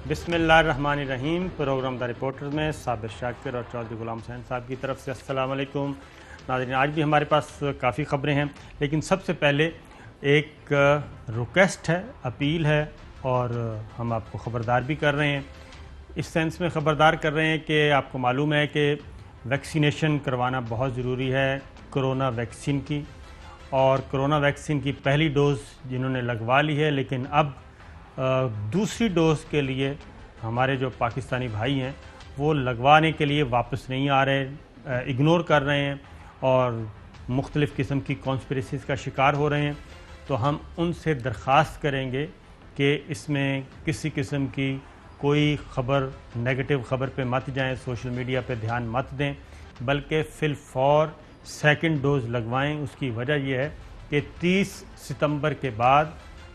بسم اللہ الرحمن الرحیم۔ پروگرام دا رپورٹرز میں صابر شاکر اور چودھری غلام حسین صاحب کی طرف سے السلام علیکم ناظرین۔ آج بھی ہمارے پاس کافی خبریں ہیں، لیکن سب سے پہلے ایک ریکویسٹ ہے، اپیل ہے، اور ہم آپ کو خبردار بھی کر رہے ہیں۔ اس سینس میں خبردار کر رہے ہیں کہ آپ کو معلوم ہے کہ ویکسینیشن کروانا بہت ضروری ہے کرونا ویکسین کی، اور کرونا ویکسین کی پہلی ڈوز جنہوں نے لگوا لی ہے، لیکن اب دوسری ڈوز کے لیے ہمارے جو پاکستانی بھائی ہیں وہ لگوانے کے لیے واپس نہیں آ رہے، اگنور کر رہے ہیں اور مختلف قسم کی کانسپریسیز کا شکار ہو رہے ہیں۔ تو ہم ان سے درخواست کریں گے کہ اس میں کسی قسم کی کوئی خبر، نیگیٹو خبر پہ مت جائیں، سوشل میڈیا پہ دھیان مت دیں، بلکہ فی الفور سیکنڈ ڈوز لگوائیں۔ اس کی وجہ یہ ہے کہ 30 ستمبر کے بعد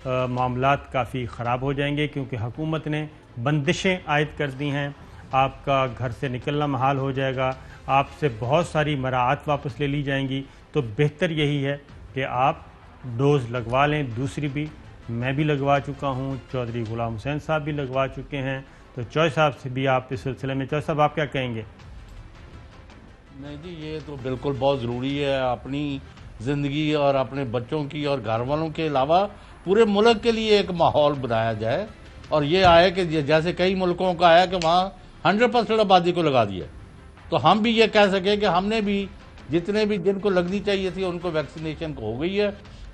معاملات کافی خراب ہو جائیں گے، کیونکہ حکومت نے بندشیں عائد کر دی ہیں، آپ کا گھر سے نکلنا محال ہو جائے گا، آپ سے بہت ساری مراعات واپس لے لی جائیں گی۔ تو بہتر یہی ہے کہ آپ ڈوز لگوا لیں، دوسری بھی میں بھی لگوا چکا ہوں، چودھری غلام حسین صاحب بھی لگوا چکے ہیں، تو چوہے صاحب سے بھی آپ اس سلسلے میں، چوہے صاحب آپ کیا کہیں گے؟ نہیں جی، یہ تو بالکل بہت ضروری ہے، اپنی زندگی اور اپنے بچوں کی اور گھر والوں کے علاوہ پورے ملک کے لیے ایک ماحول بنایا جائے، اور یہ آئے کہ جیسے کئی ملکوں کا آیا کہ وہاں 100% آبادی کو لگا دیا، تو ہم بھی یہ کہہ سکیں کہ ہم نے بھی جتنے بھی جن کو لگنی چاہیے تھی ان کو ویکسینیشن ہو گئی ہے،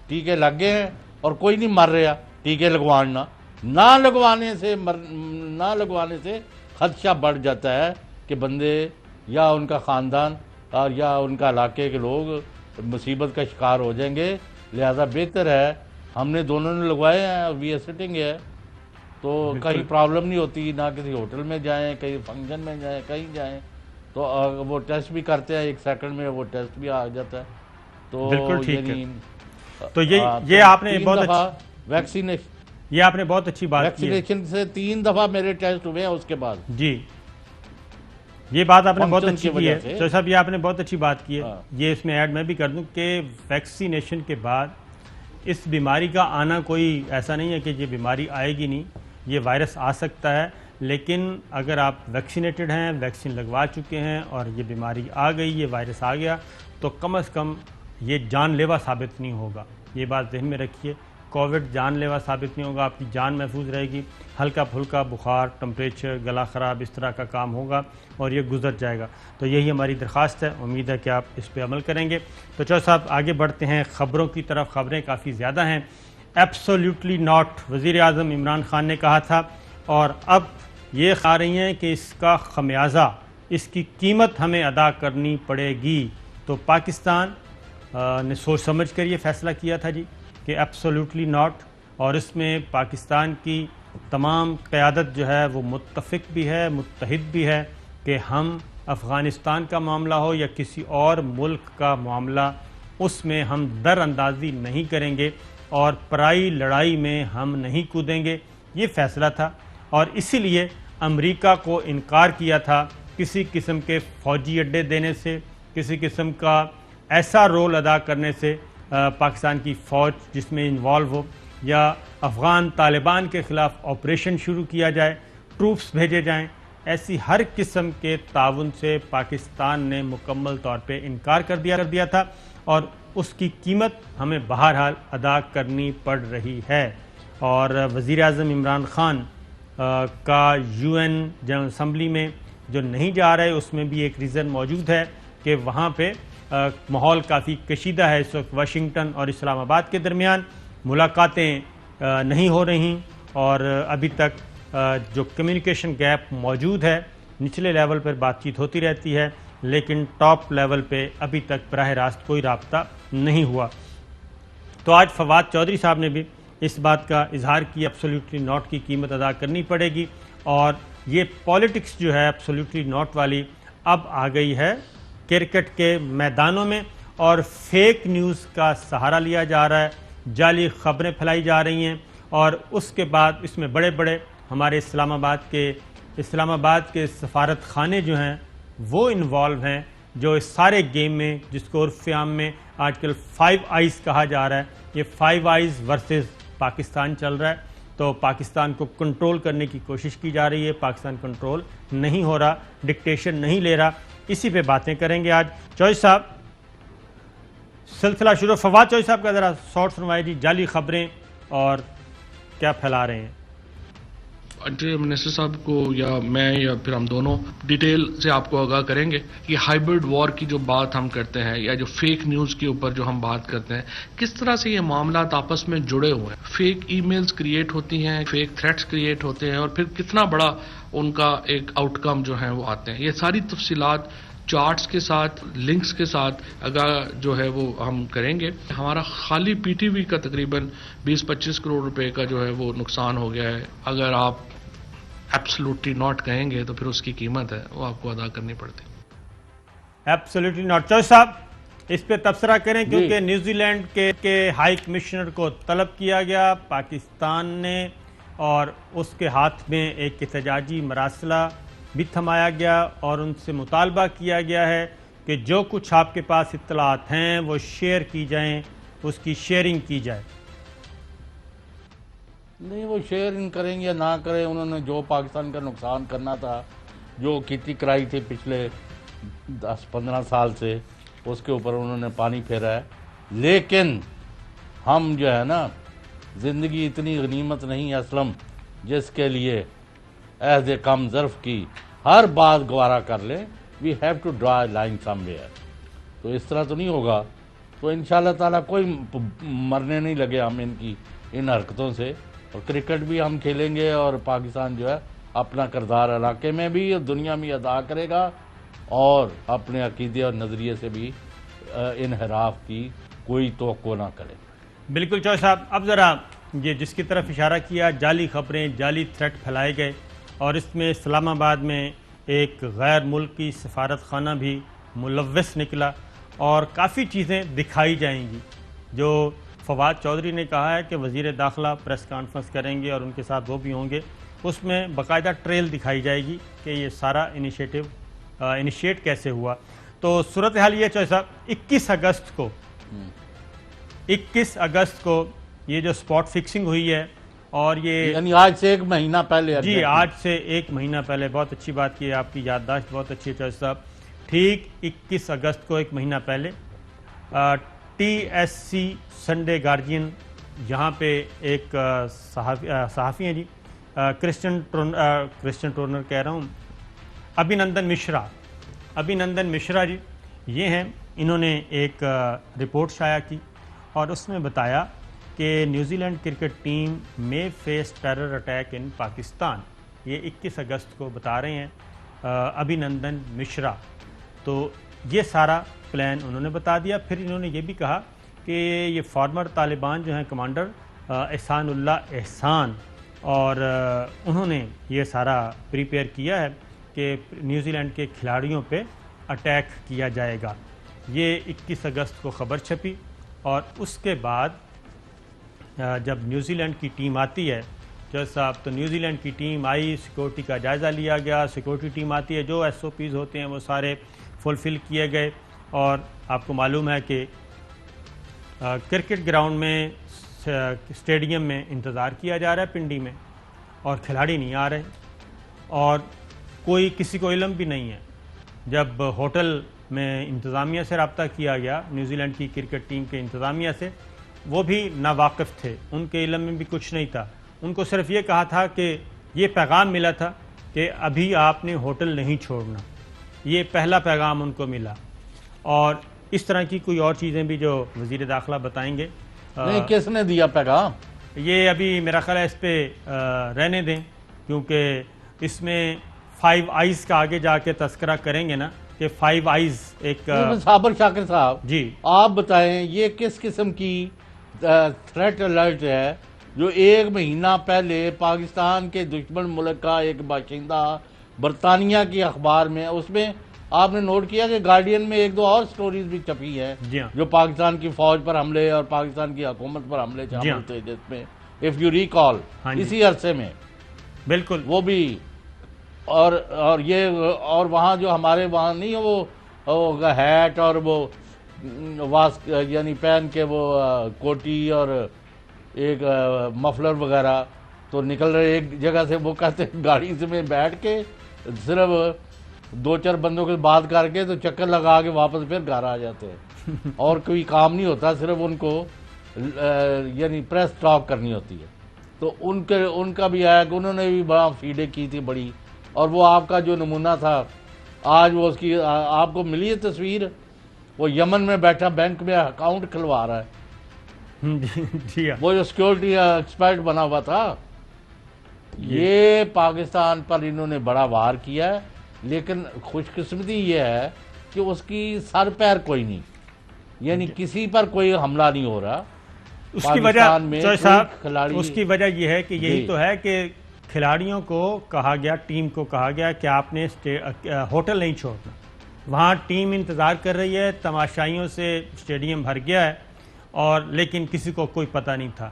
ٹیکے لگ گئے ہیں، اور کوئی نہیں مر رہا ٹیکے لگوانا نہ لگوانے سے خدشہ بڑھ جاتا ہے کہ بندے یا ان کا خاندان اور یا ان کا علاقے کے لوگ مصیبت کا شکار ہو جائیں گے۔ لہذا بہتر ہے، ہم نے دونوں نے لگوائے ہیں، وی آر سٹنگ ہے، تو کہیں پرابلم نہیں ہوتی، نہ کسی ہوٹل میں جائیں، کہیں فنکشن میں جائیں، کہیں جائیں تو وہ ٹیسٹ بھی کرتے ہیں، 1 سیکنڈ میں وہ ٹیسٹ بھی آ جاتا ہے۔ تو بالکل ٹھیک ہے۔ تو یہ آپ نے بہت اچھی بات کی ہے، ویکسینیشن سے 3 دفعہ میرے ٹیسٹ ہوئے ہیں اس کے بعد۔ جی، یہ بات آپ نے بہت اچھی کی ہے تو صاحب، یہ آپ نے بہت اچھی بات کی ہے۔ یہ اس میں ایڈ میں بھی کر دوں کہ ویکسینیشن کے بعد اس بیماری کا آنا کوئی ایسا نہیں ہے کہ یہ بیماری آئے گی نہیں، یہ وائرس آ سکتا ہے، لیکن اگر آپ ویکسینیٹڈ ہیں، ویکسین لگوا چکے ہیں اور یہ بیماری آ گئی، یہ وائرس آ گیا، تو کم از کم یہ جان لیوا ثابت نہیں ہوگا۔ یہ بات ذہن میں رکھیے، کووڈ جان لیوا ثابت نہیں ہوگا، آپ کی جان محفوظ رہے گی، ہلکا پھلکا بخار، ٹمپریچر، گلا خراب، اس طرح کا کام ہوگا اور یہ گزر جائے گا۔ تو یہی ہماری درخواست ہے، امید ہے کہ آپ اس پہ عمل کریں گے۔ تو چودھری صاحب آگے بڑھتے ہیں خبروں کی طرف۔ خبریں کافی زیادہ ہیں۔ ایبسولیوٹلی ناٹ، وزیر اعظم عمران خان نے کہا تھا، اور اب یہ آ رہی ہیں کہ اس کا خمیازہ، اس کی قیمت ہمیں ادا کرنی پڑے گی۔ تو پاکستان نے سوچ سمجھ کر یہ فیصلہ کیا تھا جی کہ ایبسولیوٹلی ناٹ، اور اس میں پاکستان کی تمام قیادت جو ہے وہ متفق بھی ہے، متحد بھی ہے کہ ہم افغانستان کا معاملہ ہو یا کسی اور ملک کا معاملہ، اس میں ہم در اندازی نہیں کریں گے اور پرائی لڑائی میں ہم نہیں کودیں گے۔ یہ فیصلہ تھا، اور اسی لیے امریکہ کو انکار کیا تھا کسی قسم کے فوجی اڈے دینے سے، کسی قسم کا ایسا رول ادا کرنے سے پاکستان کی فوج جس میں انوالو ہو، یا افغان طالبان کے خلاف آپریشن شروع کیا جائے، ٹروپس بھیجے جائیں، ایسی ہر قسم کے تعاون سے پاکستان نے مکمل طور پہ انکار کر دیا تھا، اور اس کی قیمت ہمیں بہرحال ادا کرنی پڑ رہی ہے۔ اور وزیر اعظم عمران خان کا UN جنرل اسمبلی میں جو نہیں جا رہے، اس میں بھی ایک ریزن موجود ہے کہ وہاں پہ ماحول کافی کشیدہ ہے اس وقت۔ واشنگٹن اور اسلام آباد کے درمیان ملاقاتیں نہیں ہو رہی، اور ابھی تک جو کمیونیکیشن گیپ موجود ہے، نچلے لیول پر بات چیت ہوتی رہتی ہے، لیکن ٹاپ لیول پہ ابھی تک براہ راست کوئی رابطہ نہیں ہوا۔ تو آج فواد چودھری صاحب نے بھی اس بات کا اظہار کیا، ایبسولیوٹلی ناٹ کی قیمت ادا کرنی پڑے گی، اور یہ پالیٹکس جو ہے ایبسولیوٹلی ناٹ والی اب آ گئی ہے کرکٹ کے میدانوں میں، اور فیک نیوز کا سہارا لیا جا رہا ہے، جعلی خبریں پھیلائی جا رہی ہیں، اور اس کے بعد اس میں بڑے بڑے ہمارے اسلام آباد کے سفارت خانے جو ہیں وہ انوالو ہیں، جو اس سارے گیم میں، جس کو عرف عام میں آج کل 5 آئیز کہا جا رہا ہے، یہ 5 آئیز ورسز پاکستان چل رہا ہے۔ تو پاکستان کو کنٹرول کرنے کی کوشش کی جا رہی ہے. پاکستان کنٹرول نہیں ہو رہا, ڈکٹیشن نہیں لے رہا. اسی پہ باتیں کریں گے آج. چوہدری صاحب, سلسلہ شروع. فواد چوہدری صاحب کا ذرا شارٹ سنوائے جی, جعلی خبریں اور کیا پھیلا رہے ہیں. انٹری منسٹر صاحب کو یا میں یا پھر ہم دونوں ڈیٹیل سے آپ کو آگاہ کریں گے. یہ ہائبرڈ وار کی جو بات ہم کرتے ہیں یا جو فیک نیوز کے اوپر جو ہم بات کرتے ہیں, کس طرح سے یہ معاملات آپس میں جڑے ہوئے ہیں. فیک ای میلز کریٹ ہوتی ہیں, فیک تھریٹس کریٹ ہوتے ہیں, اور پھر کتنا بڑا ان کا ایک آؤٹ کم جو ہے وہ آتے ہیں. یہ ساری تفصیلات چارٹس کے ساتھ, لنکس کے ساتھ اگر جو ہے وہ ہم کریں گے. ہمارا خالی پی ٹی وی کا تقریباً 20-25 کروڑ روپے کا جو ہے وہ نقصان ہو گیا ہے. اگر آپ ایبسلوٹلی ناٹ کہیں گے تو پھر اس کی قیمت ہے وہ آپ کو ادا کرنی پڑتی. Absolutely not. چوہدری صاحب اس پہ تبصرہ کریں, کیونکہ نیوزی لینڈ کے ہائی کمشنر کو طلب کیا گیا پاکستان نے, اور اس کے ہاتھ میں ایک احتجاجی مراسلہ بھی تھمایا گیا, اور ان سے مطالبہ کیا گیا ہے کہ جو کچھ آپ کے پاس اطلاعات ہیں وہ شیئر کی جائیں, اس کی شیئرنگ کی جائے. نہیں, وہ شیئرنگ کریں یا نہ کریں, انہوں نے جو پاکستان کا نقصان کرنا تھا, جو کھیتی کرائی تھی پچھلے 10-15 سال سے, اس کے اوپر انہوں نے پانی پھیرا ہے. لیکن ہم جو ہے نا, زندگی اتنی غنیمت نہیں ہے اسلم جس کے لیے عہد کم ظرف کی ہر بات گوارا کر لیں. We have to draw a line somewhere. تو اس طرح تو نہیں ہوگا. تو انشاءاللہ تعالیٰ کوئی مرنے نہیں لگے ہم ان حرکتوں سے. اور کرکٹ بھی ہم کھیلیں گے, اور پاکستان جو ہے اپنا کردار علاقے میں بھی اور دنیا میں ادا کرے گا, اور اپنے عقیدے اور نظریے سے بھی انحراف کی کوئی توقع نہ کرے. بالکل چوہدری صاحب, اب ذرا یہ جس کی طرف اشارہ کیا, جعلی خبریں, جعلی تھریٹ پھیلائے گئے, اور اس میں اسلام آباد میں ایک غیر ملکی سفارت خانہ بھی ملوث نکلا, اور کافی چیزیں دکھائی جائیں گی. جو فواد چوہدری نے کہا ہے کہ وزیر داخلہ پریس کانفرنس کریں گے اور ان کے ساتھ وہ بھی ہوں گے, اس میں باقاعدہ ٹریل دکھائی جائے گی کہ یہ سارا انیشیٹ کیسے ہوا. تو صورتحال یہ چوہدری صاحب, 21 اگست کو یہ جو سپاٹ فکسنگ ہوئی ہے, اور یہ یعنی آج سے 1 مہینہ پہلے. جی, آج سے 1 مہینہ پہلے. بہت اچھی بات کی ہے, آپ کی یادداشت بہت اچھی ہے چوہدری صاحب. ٹھیک 21 اگست کو 1 مہینہ پہلے T S C Sunday Guardian, یہاں پہ ایک صحافی ہیں جی, کرسچن ٹورنر کہہ رہا ہوں, ابھینندن مشرا جی, یہ ہیں. انہوں نے ایک رپورٹ شائع کی, اور اس میں بتایا کہ نیوزی لینڈ کرکٹ ٹیم میں face terror attack in Pakistan. یہ 21 اگست کو بتا رہے ہیں ابھینندن مشرا. تو یہ سارا پلان انہوں نے بتا دیا. پھر انہوں نے یہ بھی کہا کہ یہ فارمر طالبان جو ہیں کمانڈر احسان اللہ احسان, اور انہوں نے یہ سارا پریپیئر کیا ہے کہ نیوزی لینڈ کے کھلاڑیوں پہ اٹیک کیا جائے گا. یہ 21 اگست کو خبر چھپی, اور اس کے بعد جب نیوزی لینڈ کی ٹیم آتی ہے چوہدری صاحب, تو نیوزی لینڈ کی ٹیم آئی, سیکورٹی کا جائزہ لیا گیا. سیکورٹی ٹیم آتی ہے, جو SOPs ہوتے ہیں وہ سارے فلفل کیے گئے, اور آپ کو معلوم ہے کہ کرکٹ گراؤنڈ میں, اسٹیڈیم میں انتظار کیا جا رہا ہے پنڈی میں, اور کھلاڑی نہیں آ رہے, اور کسی کو علم بھی نہیں ہے. جب ہوٹل میں انتظامیہ سے رابطہ کیا گیا, نیوزی لینڈ کی کرکٹ ٹیم کے انتظامیہ سے, وہ بھی ناواقف تھے, ان کے علم میں بھی کچھ نہیں تھا. ان کو صرف یہ کہا تھا کہ یہ پیغام ملا تھا کہ ابھی آپ نے ہوٹل نہیں چھوڑنا. یہ پہلا پیغام ان کو ملا, اور اس طرح کی کوئی اور چیزیں بھی جو وزیر داخلہ بتائیں گے. نہیں, کس نے دیا پیغام؟ یہ ابھی میرا خیال ہے اس پہ رہنے دیں, کیونکہ اس میں 5 آئیز کا آگے جا کے تذکرہ کریں گے نا, کہ 5 آئیز ایک. صابر شاکر صاحب جی, آپ بتائیں یہ کس قسم کی تھریٹ الرٹ ہے جو 1 مہینہ پہلے پاکستان کے دشمن ملک کا ایک باشندہ برطانیہ کی اخبار میں, اس میں آپ نے نوٹ کیا کہ گارڈین میں 1-2 اور سٹوریز بھی چھپی ہیں جو پاکستان کی فوج پر حملے اور پاکستان کی حکومت پر حملے شامل تھے, جس میں اف یو ریکال اسی عرصے میں بالکل وہ بھی. اور یہ اور وہاں جو ہمارے وہاں نہیں وہ ہیٹ اور وہ یعنی پہن کے وہ کوٹی اور ایک مفلر وغیرہ, تو نکل رہے ایک جگہ سے، وہ کہتے ہیں گاڑی سے میں بیٹھ کے صرف 2-4 بندوں کے بات کر کے تو چکر لگا کے واپس پھر گھر آ جاتے ہیں، اور کوئی کام نہیں ہوتا، صرف ان کو یعنی پریس ٹاک کرنی ہوتی ہے. تو ان کا بھی آیا کہ انہوں نے بھی بڑا فیڈے کی تھی بڑی، اور وہ آپ کا جو نمونہ تھا آج وہ اس کی آپ کو ملی ہے تصویر، وہ یمن میں بیٹھا بینک میں اکاؤنٹ کھلوا رہا ہے، جی وہ جو سیکورٹی ایکسپرٹ بنا ہوا تھا. یہ پاکستان پر انہوں نے بڑا وار کیا ہے، لیکن خوش قسمتی یہ ہے کہ اس کی سر پیر کوئی نہیں، یعنی کسی پر کوئی حملہ نہیں ہو رہا. اس کی وجہ اس کی وجہ یہ ہے کہ یہی تو ہے کہ کھلاڑیوں کو کہا گیا، ٹیم کو کہا گیا کہ آپ نے ہوٹل نہیں چھوڑنا. وہاں ٹیم انتظار کر رہی ہے، تماشائیوں سے اسٹیڈیم بھر گیا ہے، اور لیکن کسی کو کوئی پتہ نہیں تھا.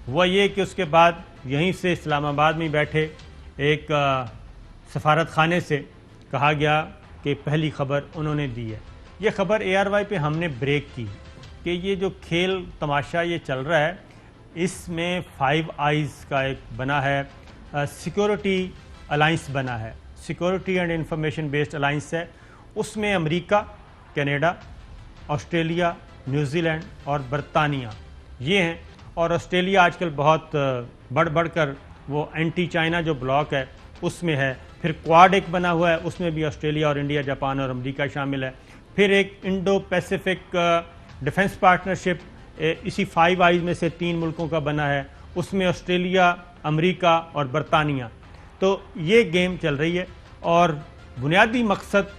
وہ یہ کہ اس کے بعد یہیں سے اسلام آباد میں بیٹھے ایک سفارت خانے سے کہا گیا کہ پہلی خبر انہوں نے دی ہے. یہ خبر ARY پہ ہم نے بریک کی کہ یہ جو کھیل تماشا یہ چل رہا ہے، اس میں 5 آئیز کا ایک بنا ہے، سیکورٹی الائنس بنا ہے، security and information based alliance ہے. اس میں امریکہ، کینیڈا، آسٹریلیا، نیوزی لینڈ اور برطانیہ یہ ہیں. اور آسٹریلیا آج کل بہت بڑھ کر وہ اینٹی چائنا جو بلاک ہے اس میں ہے. پھر کوارڈ ایک بنا ہوا ہے، اس میں بھی آسٹریلیا اور انڈیا، جاپان اور امریکہ شامل ہے. پھر ایک انڈو پیسیفک ڈیفنس پارٹنرشپ اسی 5 آئیز میں سے 3 ملکوں کا بنا ہے، اس میں آسٹریلیا، امریکہ اور برطانیہ. تو یہ گیم چل رہی ہے، اور بنیادی مقصد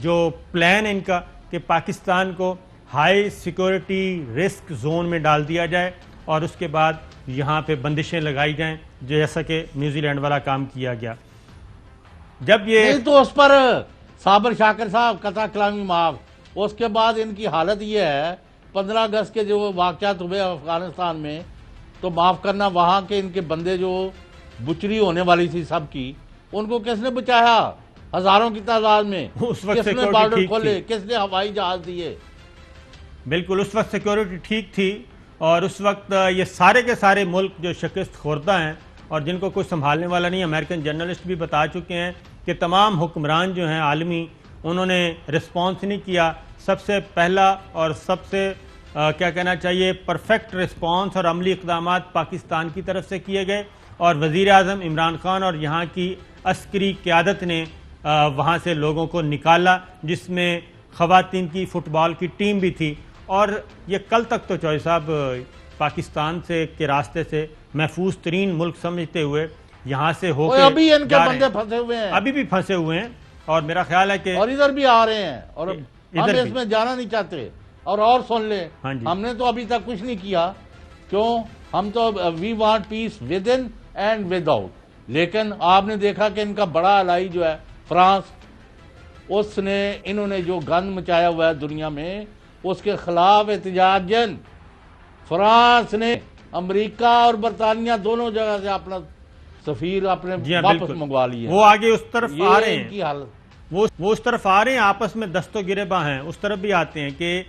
جو پلان ان کا کہ پاکستان کو ہائی سیکورٹی رسک زون میں ڈال دیا جائے، اور اس کے بعد یہاں پہ بندشیں لگائی جائیں، جیسا کہ نیوزی لینڈ والا کام کیا گیا. جب یہ تو اس پر صابر شاکر صاحب قطع کلامی معاف، اس کے بعد ان کی حالت یہ ہے 15 اگست کے جو واقعات ہوئے افغانستان میں، تو معاف کرنا وہاں کے ان کے بندے جو بچری ہونے والی تھی سب کی، ان کو کس نے بچایا؟ ہزاروں کی تعداد میں. اس وقت کس نے بارڈر کھولے؟ کس نے ہوائی جہاز دیے؟ بالکل اس وقت سیکورٹی ٹھیک تھی، اور اس وقت یہ سارے کے سارے ملک جو شکست خوردہ ہیں اور جن کو کوئی سنبھالنے والا نہیں. امریکن جرنلسٹ بھی بتا چکے ہیں کہ تمام حکمران جو ہیں عالمی، انہوں نے رسپانس نہیں کیا. سب سے پہلا اور سب سے کیا کہنا چاہیے پرفیکٹ رسپانس اور عملی اقدامات پاکستان کی طرف سے کیے گئے، اور وزیر اعظم عمران خان اور یہاں کی عسکری قیادت نے وہاں سے لوگوں کو نکالا، جس میں خواتین کی فٹ بال کی ٹیم بھی تھی. اور یہ کل تک تو چوہے صاحب پاکستان سے کے راستے سے محفوظ ترین ملک سمجھتے ہوئے یہاں سے ہو کے ابھی ان کے بندے پھنسے ہوئے ہیں، ابھی بھی پھنسے ہوئے ہیں، اور میرا خیال ہے کہ اور ادھر بھی آ رہے ہیں، اور ہم اس میں جانا نہیں چاہتے. اور سن لیں، ہم نے تو ابھی تک کچھ نہیں کیا، کیوں؟ ہم تو we want peace within and without. لیکن آپ نے دیکھا کہ ان کا بڑا الائی جو ہے فرانس، اس نے انہوں نے جو گند مچایا ہوا ہے دنیا میں، اس کے خلاف احتجاجاً فرانس نے امریکہ اور برطانیہ دونوں جگہ سے اپنا سفیر اپنے واپس منگوا لیے. وہ آگے اس طرف آ رہے ہیں، کی حالت وہ اس طرف آ رہے ہیں، آپس میں دست و گریباں ہیں. اس طرف بھی آتے ہیں کہ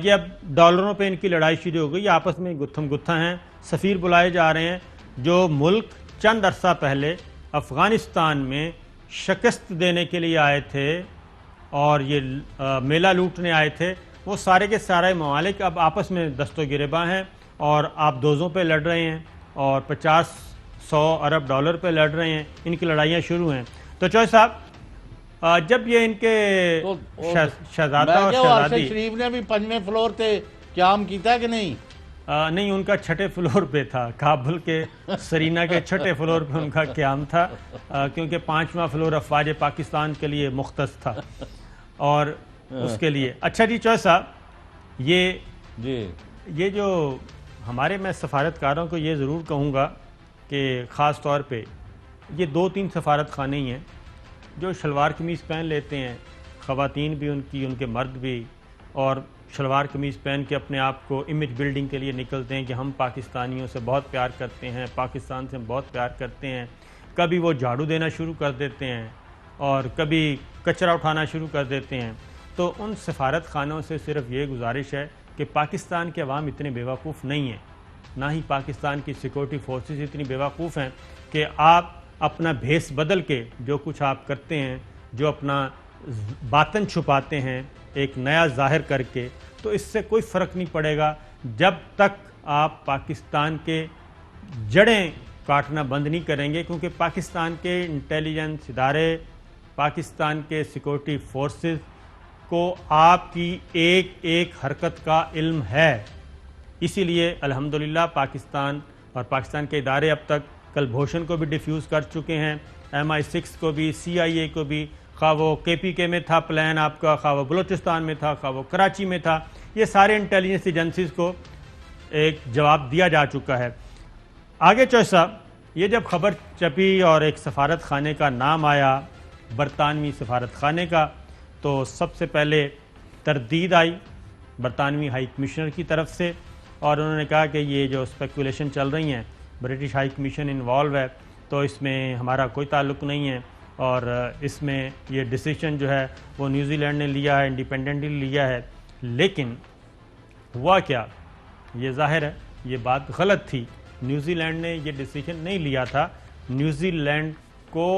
یہ اب ڈالروں پہ ان کی لڑائی شروع ہو گئی، آپس میں گتھم گتھا ہیں. سفیر بلائے جا رہے ہیں جو ملک چند عرصہ پہلے افغانستان میں شکست دینے کے لیے آئے تھے اور یہ میلہ لوٹنے آئے تھے. وہ سارے کے سارے ممالک اب آپس میں دست و گریباں ہیں، اور آپ دوزوں پہ لڑ رہے ہیں، اور 50-100 ارب ڈالر پہ لڑ رہے ہیں. ان کی لڑائیاں شروع ہیں. تو چوہے صاحب جب یہ ان کے شہزادہ اور شہزادی شریف نے بھی 5ویں فلور تے قیام کیتا ہے کہ نہیں؟ نہیں، ان کا 6ٹھے فلور پہ تھا. کابل کے سرینا کے 6ٹھے فلور پہ ان کا قیام تھا، کیونکہ 5واں فلور افواج پاکستان کے لیے مختص تھا اور اس کے لیے. اچھا جی چوہے صاحب، یہ جو ہمارے، میں سفارتکاروں کو یہ ضرور کہوں گا کہ خاص طور پہ یہ 2-3 سفارت خانے ہی ہیں جو شلوار قمیض پہن لیتے ہیں، خواتین بھی ان کے مرد بھی، اور شلوار قمیض پہن کے اپنے آپ کو امیج بلڈنگ کے لیے نکلتے ہیں کہ ہم پاکستانیوں سے بہت پیار کرتے ہیں، پاکستان سے ہم بہت پیار کرتے ہیں. کبھی وہ جھاڑو دینا شروع کر دیتے ہیں اور کبھی کچرا اٹھانا شروع کر دیتے ہیں. تو ان سفارت خانوں سے صرف یہ گزارش ہے کہ پاکستان کے عوام اتنے بیوقوف نہیں ہیں نہ ہی پاکستان کی سیکورٹی فورسز اتنی بیوقوف ہیں کہ آپ اپنا بھیس بدل کے جو کچھ آپ کرتے ہیں، جو اپنا باطن چھپاتے ہیں ایک نیا ظاہر کر کے، تو اس سے کوئی فرق نہیں پڑے گا جب تک آپ پاکستان کے جڑیں کاٹنا بند نہیں کریں گے، کیونکہ پاکستان کے انٹیلیجنس ادارے، پاکستان کے سیکورٹی فورسز کو آپ کی ایک ایک حرکت کا علم ہے۔ اسی لیے الحمدللہ پاکستان اور پاکستان کے ادارے اب تک کلبھوشن کو بھی ڈیفیوز کر چکے ہیں، MI6 کو بھی، CIA کو بھی، خواہ وہ KPK میں تھا پلان آپ کا، خواہ وہ بلوچستان میں تھا، خواہ وہ کراچی میں تھا، یہ سارے انٹیلیجنس ایجنسیز کو ایک جواب دیا جا چکا ہے۔ آگے چوہے صاحب، یہ جب خبر چپی اور ایک سفارت خانے کا نام آیا، برطانوی سفارت خانے کا، تو سب سے پہلے تردید آئی برطانوی ہائی کمشنر کی طرف سے، اور انہوں نے کہا کہ یہ جو اسپیکولیشن چل رہی ہیں برٹش ہائی کمیشن انوالو ہے، تو اس میں ہمارا کوئی تعلق نہیں ہے، اور اس میں یہ ڈیسیشن جو ہے وہ نیوزی لینڈ نے لیا ہے، انڈیپینڈنٹلی لیا ہے۔ لیکن ہوا کیا، یہ ظاہر ہے یہ بات غلط تھی، نیوزی لینڈ نے یہ ڈیسیشن نہیں لیا تھا، نیوزی لینڈ کو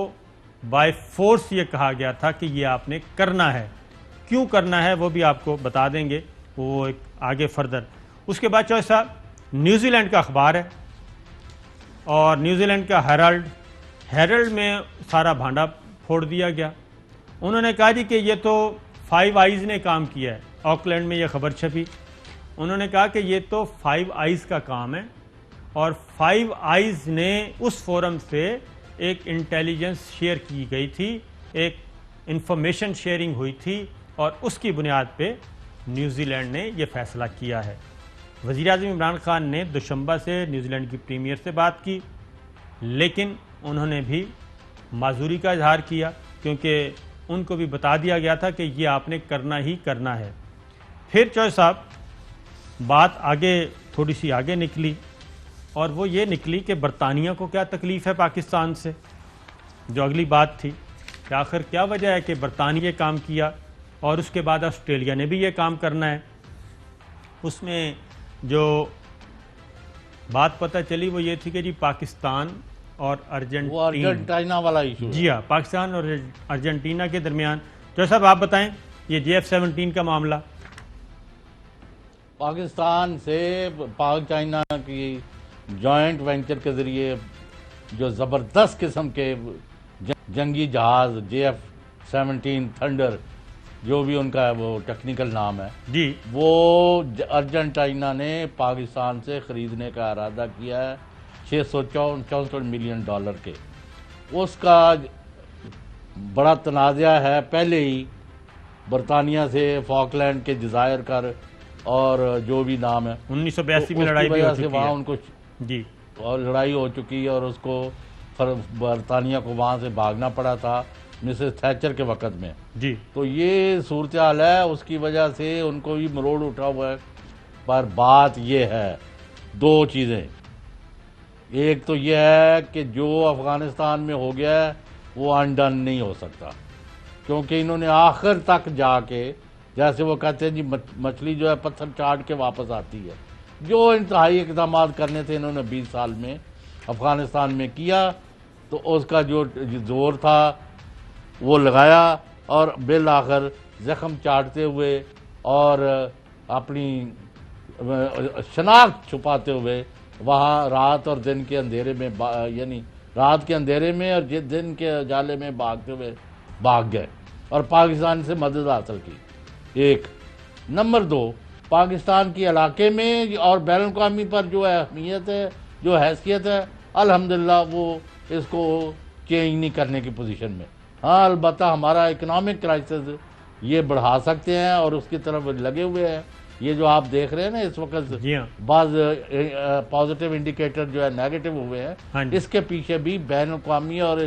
بائی فورس یہ کہا گیا تھا کہ یہ آپ نے کرنا ہے۔ کیوں کرنا ہے وہ بھی آپ کو بتا دیں گے، وہ ایک آگے فردر۔ اس کے بعد چوہے صاحب، نیوزی لینڈ کا اخبار ہے، اور نیوزی لینڈ کا ہیرلڈ میں سارا بھانڈا پھوڑ دیا گیا۔ انہوں نے کہا جی کہ یہ تو 5 آئیز نے کام کیا ہے، آکلینڈ میں یہ خبر چھپی، انہوں نے کہا کہ یہ تو 5 آئیز کا کام ہے، اور 5 آئیز نے اس فورم سے ایک انٹیلیجنس شیئر کی گئی تھی، ایک انفارمیشن شیئرنگ ہوئی تھی، اور اس کی بنیاد پہ نیوزی لینڈ نے یہ فیصلہ کیا ہے۔ وزیر اعظم عمران خان نے دوشنبہ سے نیوزی لینڈ کی پریمیئر سے بات کی، لیکن انہوں نے بھی معذوری کا اظہار کیا، کیونکہ ان کو بھی بتا دیا گیا تھا کہ یہ آپ نے کرنا ہی کرنا ہے۔ پھر چوہے صاحب بات آگے تھوڑی سی آگے نکلی، اور وہ یہ نکلی کہ برطانیہ کو کیا تکلیف ہے پاکستان سے، جو اگلی بات تھی کہ آخر کیا وجہ ہے کہ برطانیہ یہ کام کیا اور اس کے بعد آسٹریلیا نے بھی یہ کام کرنا ہے۔ اس میں جو بات پتہ چلی وہ یہ تھی کہ جی پاکستان اور ارجنٹینا والا ایشو، جی ہاں، پاکستان اور ارجنٹینا کے درمیان۔ جو صاحب آپ بتائیں یہ JF-17 کا معاملہ۔ پاکستان سے پاک چائنا کی جوائنٹ وینچر کے ذریعے جو زبردست قسم کے جنگی جہاز JF-17 تھنڈر، جو بھی ان کا وہ ٹیکنیکل نام ہے جی، وہ ارجنٹینا نے پاکستان سے خریدنے کا ارادہ کیا ہے $664 ملین کے۔ اس کا بڑا تنازع ہے پہلے ہی برطانیہ سے، فاکلینڈ کے جزائر کر اور جو بھی نام ہے، 1982 میں لڑائی بھی ہو چکی وہاں ہے ان کو جی، اور لڑائی ہو چکی ہے، اور اس کو برطانیہ کو وہاں سے بھاگنا پڑا تھا مسز تھیچر کے وقت میں۔ جی، تو یہ صورتحال ہے، اس کی وجہ سے ان کو بھی مروڑ اٹھا ہوا ہے۔ پر بات یہ ہے، 2 چیزیں، ایک تو یہ ہے کہ جو افغانستان میں ہو گیا ہے وہ انڈن نہیں ہو سکتا، کیونکہ انہوں نے آخر تک جا کے، جیسے وہ کہتے ہیں جی مچھلی جو ہے پتھر چاٹ کے واپس آتی ہے، جو انتہائی اقدامات کرنے تھے انہوں نے 20 سال میں افغانستان میں کیا، تو اس کا جو زور تھا وہ لگایا، اور بالآخر زخم چاٹتے ہوئے اور اپنی شناخت چھپاتے ہوئے وہاں رات اور دن کے اندھیرے میں یعنی رات کے اندھیرے میں اور دن کے اجالے میں بھاگتے ہوئے بھاگ گئے اور پاکستان سے مدد حاصل کی۔ ایک نمبر 2، پاکستان کی علاقے میں اور بین الاقوامی پر جو اہمیت ہے، جو حیثیت ہے، الحمدللہ وہ اس کو چینج نہیں کرنے کی پوزیشن میں۔ ہاں البتہ ہمارا اکنامک کرائسس یہ بڑھا سکتے ہیں اور اس کی طرف لگے ہوئے ہیں۔ یہ جو آپ دیکھ رہے ہیں نا اس وقت جی ہاں، بعض پازیٹیو انڈیکیٹر جو ہے نیگیٹو ہوئے ہیں، اس کے پیچھے بھی بین الاقوامی اور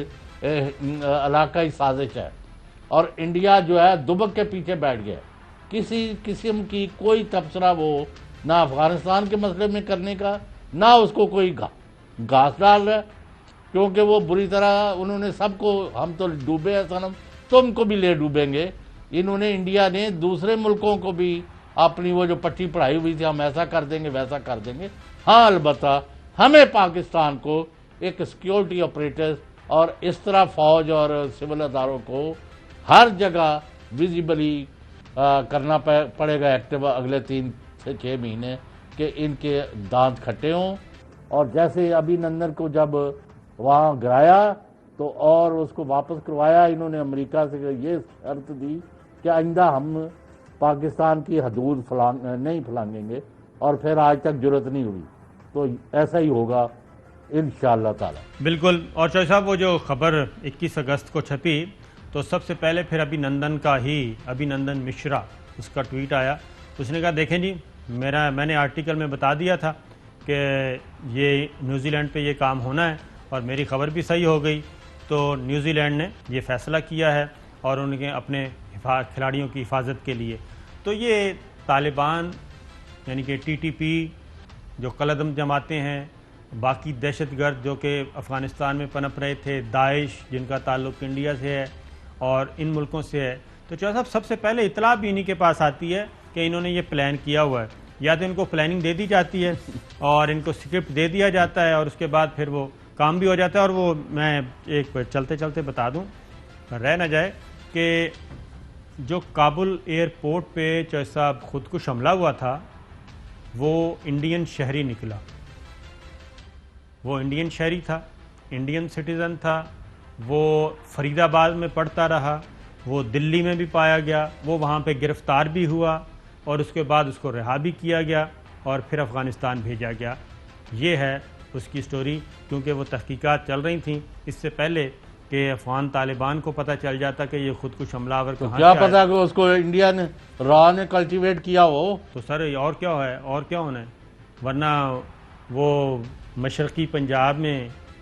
علاقائی سازش ہے، اور انڈیا جو ہے دبک کے پیچھے بیٹھ گیا، کسی قسم کی کوئی تبصرہ وہ نہ افغانستان کے مسئلے میں کرنے کا، نہ اس کو کوئی گھاس ڈال رہا ہے، کیونکہ وہ بری طرح انہوں نے سب کو، ہم تو ڈوبے ہیں صنم، تم کو بھی لے ڈوبیں گے۔ انہوں نے، انڈیا نے دوسرے ملکوں کو بھی اپنی وہ جو پٹی پڑھائی ہوئی تھی ہم ایسا کر دیں گے ویسا کر دیں گے. ہاں البتہ ہمیں پاکستان کو ایک سیکیورٹی آپریٹر اور اس طرح فوج اور سول اداروں کو ہر جگہ ویزیبلی کرنا پڑے گا ایکٹیو اگلے 3 سے 6 مہینے کہ ان کے دانت کھٹے ہوں. اور جیسے ابھی نندن کو جب وہاں گرایا تو اور اس کو واپس کروایا انہوں نے امریکہ سے یہ شرط دی کہ آئندہ ہم پاکستان کی حدود نہیں پھلانگیں گے، اور پھر آج تک جرت نہیں ہوئی. تو ایسا ہی ہوگا انشاءاللہ تعالی. بالکل. اور چوہدری صاحب وہ جو خبر 21 اگست کو چھپی تو سب سے پہلے پھر ابھینندن مشرا اس کا ٹویٹ آیا. اس نے کہا دیکھیں جی میں نے آرٹیکل میں بتا دیا تھا کہ یہ نیوزی لینڈ پہ یہ کام ہونا ہے اور میری خبر بھی صحیح ہو گئی. تو نیوزی لینڈ نے یہ فیصلہ کیا ہے اور ان کے اپنے کھلاڑیوں کی حفاظت کے لیے. تو یہ طالبان یعنی کہ TTP جو قلعدم جماعتیں ہیں، باقی دہشت گرد جو کہ افغانستان میں پنپ رہے تھے، داعش جن کا تعلق انڈیا سے ہے اور ان ملکوں سے ہے، تو چوہدری صاحب سب سے پہلے اطلاع بھی انہی کے پاس آتی ہے کہ انہوں نے یہ پلان کیا ہوا ہے. یا تو ان کو پلاننگ دے دی جاتی ہے اور ان کو اسکرپٹ دے دیا جاتا ہے اور اس کے بعد پھر وہ کام بھی ہو جاتا ہے. اور وہ میں ایک چلتے بتا دوں رہ نہ جائے کہ جو کابل ایئرپورٹ پہ چوہدری صاحب خودکش حملہ ہوا تھا وہ انڈین شہری نکلا. وہ انڈین شہری تھا، انڈین سٹیزن تھا. وہ فرید آباد میں پڑھتا رہا، وہ دلی میں بھی پایا گیا، وہ وہاں پہ گرفتار بھی ہوا اور اس کے بعد اس کو رہا بھی کیا گیا اور پھر افغانستان بھیجا گیا. یہ ہے اس کی سٹوری. کیونکہ وہ تحقیقات چل رہی تھیں اس سے پہلے کہ افغان طالبان کو پتہ چل جاتا کہ یہ خودکش حملہ آور کہاں کیا پتا کہ اس کو انڈیا نے را نے کلٹیویٹ کیا ہو. تو سر اور کیا ہے اور کیا ہونا ہے. ورنہ وہ مشرقی پنجاب میں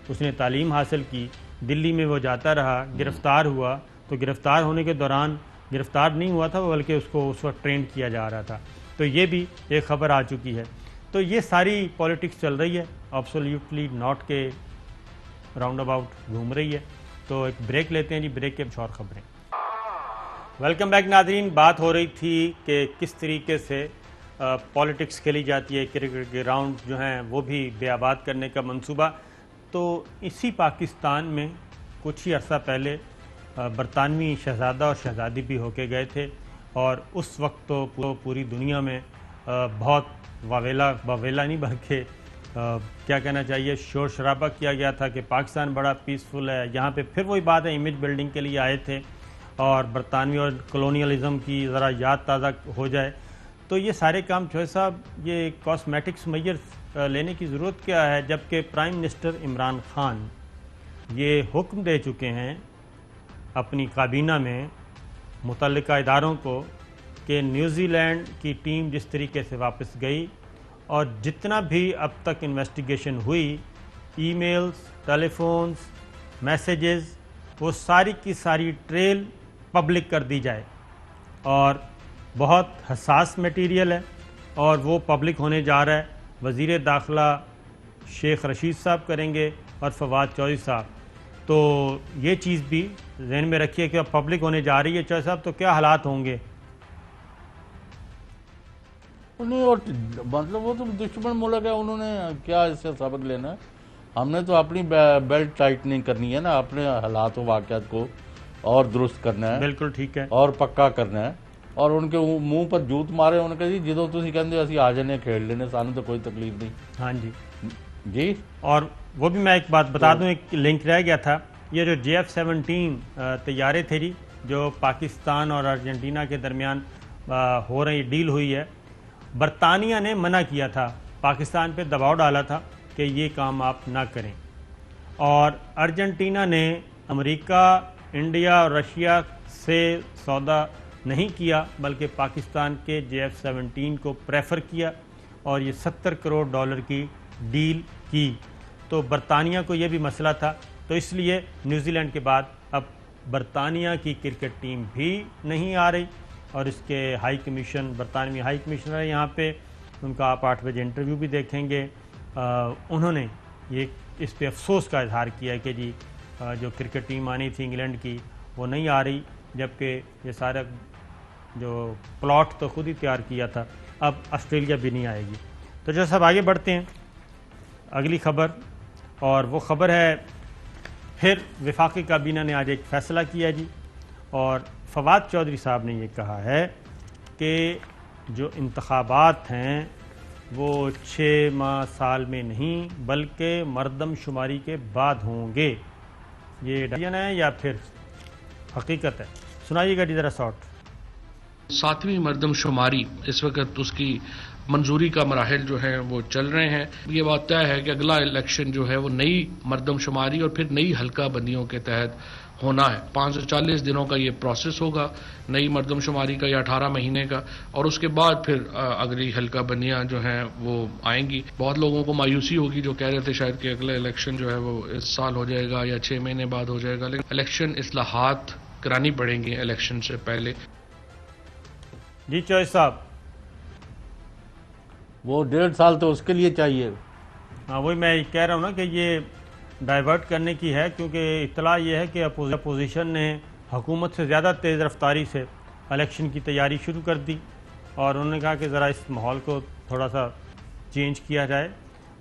اس نے تعلیم حاصل کی، دلی میں وہ جاتا رہا، گرفتار ہوا. تو گرفتار ہونے کے دوران گرفتار نہیں ہوا تھا بلکہ اس کو اس وقت ٹرینڈ کیا جا رہا تھا. تو یہ بھی ایک خبر آ چکی ہے. تو یہ ساری پولیٹکس چل رہی ہے ایبسولیوٹلی ناٹ کے راؤنڈ اباؤٹ گھوم رہی ہے. تو ایک بریک لیتے ہیں جی، بریک کے اور خبریں. ویلکم بیک ناظرین. بات ہو رہی تھی کہ کس طریقے سے پولیٹکس کھیلی جاتی ہے، کرکٹ کے گراؤنڈ جو ہیں وہ بھی بے آباد کرنے کا منصوبہ. تو اسی پاکستان میں کچھ ہی عرصہ پہلے برطانوی شہزادہ اور شہزادی بھی ہو کے گئے تھے اور اس وقت تو پوری دنیا میں بہت واویلا نہیں بلکہ کیا کہنا چاہیے شور شرابہ کیا گیا تھا کہ پاکستان بڑا پیسفل ہے. یہاں پہ پھر وہی بات ہے، امیج بلڈنگ کے لیے آئے تھے اور برطانوی اور کلونیلزم کی ذرا یاد تازہ ہو جائے. تو یہ سارے کام چوہدری صاحب یہ کاسمیٹکس میجر لینے کی ضرورت کیا ہے جبکہ پرائم منسٹر عمران خان یہ حکم دے چکے ہیں اپنی کابینہ میں متعلقہ اداروں کو کہ نیوزی لینڈ کی ٹیم جس طریقے سے واپس گئی اور جتنا بھی اب تک انویسٹیگیشن ہوئی، ای میلز، ٹیلی فونز، میسیجز، وہ ساری کی ساری ٹریل پبلک کر دی جائے. اور بہت حساس میٹیریل ہے اور وہ پبلک ہونے جا رہا ہے. وزیر داخلہ شیخ رشید صاحب کریں گے اور فواد چودھری صاحب. تو یہ چیز بھی ذہن میں رکھیے کہ اب پبلک ہونے جا رہی ہے چودھری صاحب تو کیا حالات ہوں گے. مطلب وہ تو دشمن ملک ہے، انہوں نے کیا اس سے سبق لینا ہے. ہم نے تو اپنی بیلٹ ٹائٹ نہیں کرنی ہے نا، اپنے حالات و واقعات کو اور درست کرنا ہے. بالکل ٹھیک ہے. اور پکا کرنا ہے. اور ان کے منہ پر جوت مارے، انہوں نے کہا جی جدو تسی کہندے اسی آ جانے کھیل لینے، سانوں تو کوئی تکلیف نہیں. ہاں جی. اور وہ بھی میں ایک بات بتا دوں، ایک لنک رہ گیا تھا. یہ جو JF-17 طیارے تھے جی جو پاکستان اور ارجنٹینا کے درمیان ہو رہی ڈیل ہوئی ہے، برطانیہ نے منع کیا تھا، پاکستان پہ دباؤ ڈالا تھا کہ یہ کام آپ نہ کریں. اور ارجنٹینا نے امریکہ، انڈیا اور رشیا سے سودا نہیں کیا بلکہ پاکستان کے JF-17 کو پریفر کیا اور یہ $70 کروڑ کی ڈیل کی. تو برطانیہ کو یہ بھی مسئلہ تھا. تو اس لیے نیوزی لینڈ کے بعد اب برطانیہ کی کرکٹ ٹیم بھی نہیں آ رہی اور اس کے ہائی کمیشن، برطانوی ہائی کمشنر ہے یہاں پہ، ان کا آپ 8 بجے انٹرویو بھی دیکھیں گے. انہوں نے یہ اس پہ افسوس کا اظہار کیا کہ جی جو کرکٹ ٹیم آنی تھی انگلینڈ کی وہ نہیں آ رہی، جبکہ یہ سارا جو پلاٹ تو خود ہی تیار کیا تھا، اب آسٹریلیا بھی نہیں آئے گی۔ تو جو سب آگے بڑھتے ہیں اگلی خبر، اور وہ خبر ہے پھر وفاقی کابینہ نے آج ایک فیصلہ کیا جی، اور فواد چودھری صاحب نے یہ کہا ہے کہ جو انتخابات ہیں وہ 6 ماہ سال میں نہیں بلکہ مردم شماری کے بعد ہوں گے۔ یہ ڈیزائن ہے یا پھر حقیقت ہے؟ سنائیے گا جی ذرا شارٹ۔ 7ویں مردم شماری اس وقت اس کی منظوری کا مراحل جو ہیں وہ چل رہے ہیں۔ یہ بات طے ہے کہ اگلا الیکشن جو ہے وہ نئی مردم شماری اور پھر نئی حلقہ بندیوں کے تحت ہونا ہے۔ 540 دنوں کا یہ پروسیس ہوگا نئی مردم شماری کا، یا 18 مہینے کا، اور اس کے بعد پھر اگلی حلقہ بندیاں جو ہیں وہ آئیں گی۔ بہت لوگوں کو مایوسی ہوگی جو کہہ رہے تھے شاید کہ اگلا الیکشن جو ہے وہ اس سال ہو جائے گا یا 6 مہینے بعد ہو جائے گا، لیکن الیکشن اصلاحات کرانی پڑیں گی الیکشن سے پہلے۔ جی چوہے صاحب، وہ 1.5 سال تو اس کے لیے چاہیے۔ ہاں وہی میں کہہ رہا ہوں نا کہ یہ ڈائیورٹ کرنے کی ہے، کیونکہ اطلاع یہ ہے کہ اپوزیشن نے حکومت سے زیادہ تیز رفتاری سے الیکشن کی تیاری شروع کر دی، اور انہوں نے کہا کہ ذرا اس ماحول کو تھوڑا سا چینج کیا جائے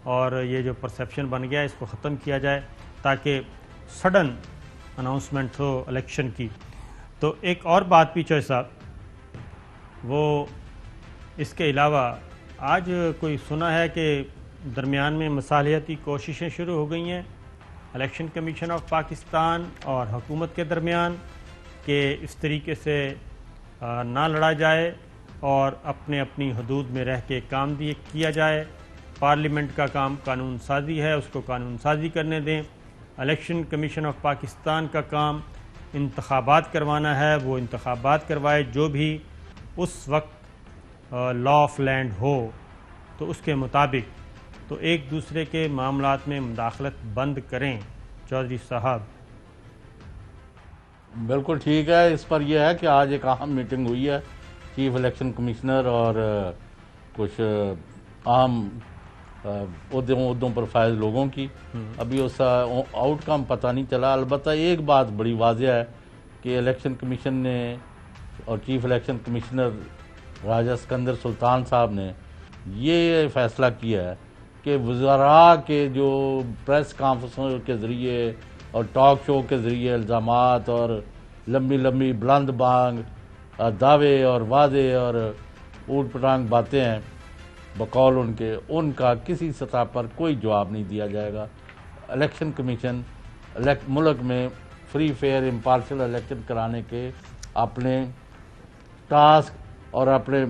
اور یہ جو پرسیپشن بن گیا ہے اس کو ختم کیا جائے تاکہ سڈن اناؤنسمنٹ ہو الیکشن کی۔ تو ایک اور بات بھی چوہے صاحب، وہ اس کے علاوہ آج کوئی سنا ہے کہ درمیان میں مصالحتی کوششیں شروع ہو گئی ہیں الیکشن کمیشن آف پاکستان اور حکومت کے درمیان کہ اس طریقے سے نہ لڑا جائے اور اپنے اپنی حدود میں رہ کے کام کیا جائے۔ پارلیمنٹ کا کام قانون سازی ہے، اس کو قانون سازی کرنے دیں۔ الیکشن کمیشن آف پاکستان کا کام انتخابات کروانا ہے، وہ انتخابات کروائے، جو بھی اس وقت لا آف لینڈ ہو تو اس کے مطابق، تو ایک دوسرے کے معاملات میں مداخلت بند کریں۔ چودھری صاحب بالکل ٹھیک ہے۔ اس پر یہ ہے کہ آج ایک اہم میٹنگ ہوئی ہے چیف الیکشن کمشنر اور کچھ اہم عہدوں پر فائز لوگوں کی۔ ابھی اس کا آؤٹ کم پتہ نہیں چلا، البتہ ایک بات بڑی واضح ہے کہ الیکشن کمیشن نے اور چیف الیکشن کمشنر راجہ سکندر سلطان صاحب نے یہ فیصلہ کیا ہے کہ وزراء کے جو پریس کانفرنسوں کے ذریعے اور ٹاک شو کے ذریعے الزامات اور لمبی لمبی بلند بانگ دعوے اور وعدے اور اوٹ پٹانگ باتیں ہیں بقول ان کا کسی سطح پر کوئی جواب نہیں دیا جائے گا۔ الیکشن کمیشن ملک میں فری فیئر امپارشل الیکشن کرانے کے اپنے ٹاسک اور اپنے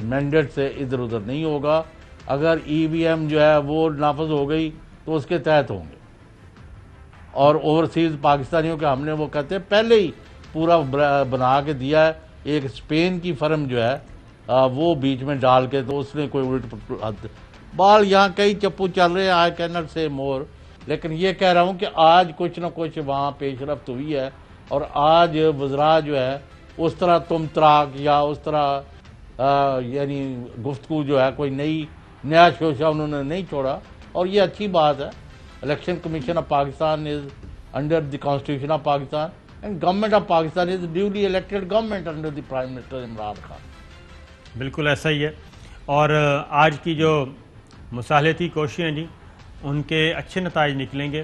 مینڈیٹ سے ادھر ادھر نہیں ہوگا۔ اگر ای وی ایم جو ہے وہ نافذ ہو گئی تو اس کے تحت ہوں گے، اور اوورسیز پاکستانیوں کے ہم نے وہ کہتے ہیں پہلے ہی پورا بنا کے دیا ہے۔ ایک اسپین کی فرم جو ہے وہ بیچ میں ڈال کے تو اس نے کوئی الٹ بال یہاں کئی چپو چل رہے ہیں، آئی کین ناٹ سے مور، لیکن یہ کہہ رہا ہوں کہ آج کچھ نہ کچھ وہاں پیش رفت ہوئی ہے، اور آج وزراء جو ہے اس طرح تم تراک یا اس طرح یعنی گفتگو جو ہے کوئی نیا شوشہ انہوں نے نہیں چھوڑا، اور یہ اچھی بات ہے۔ Election commission of Pakistan is under the constitution of Pakistan and government of Pakistan is duly elected government under the prime minister Imran Khan. بالکل ایسا ہی ہے، اور آج کی جو مصالحتی کوششیں ہیں جی ان کے اچھے نتائج نکلیں گے،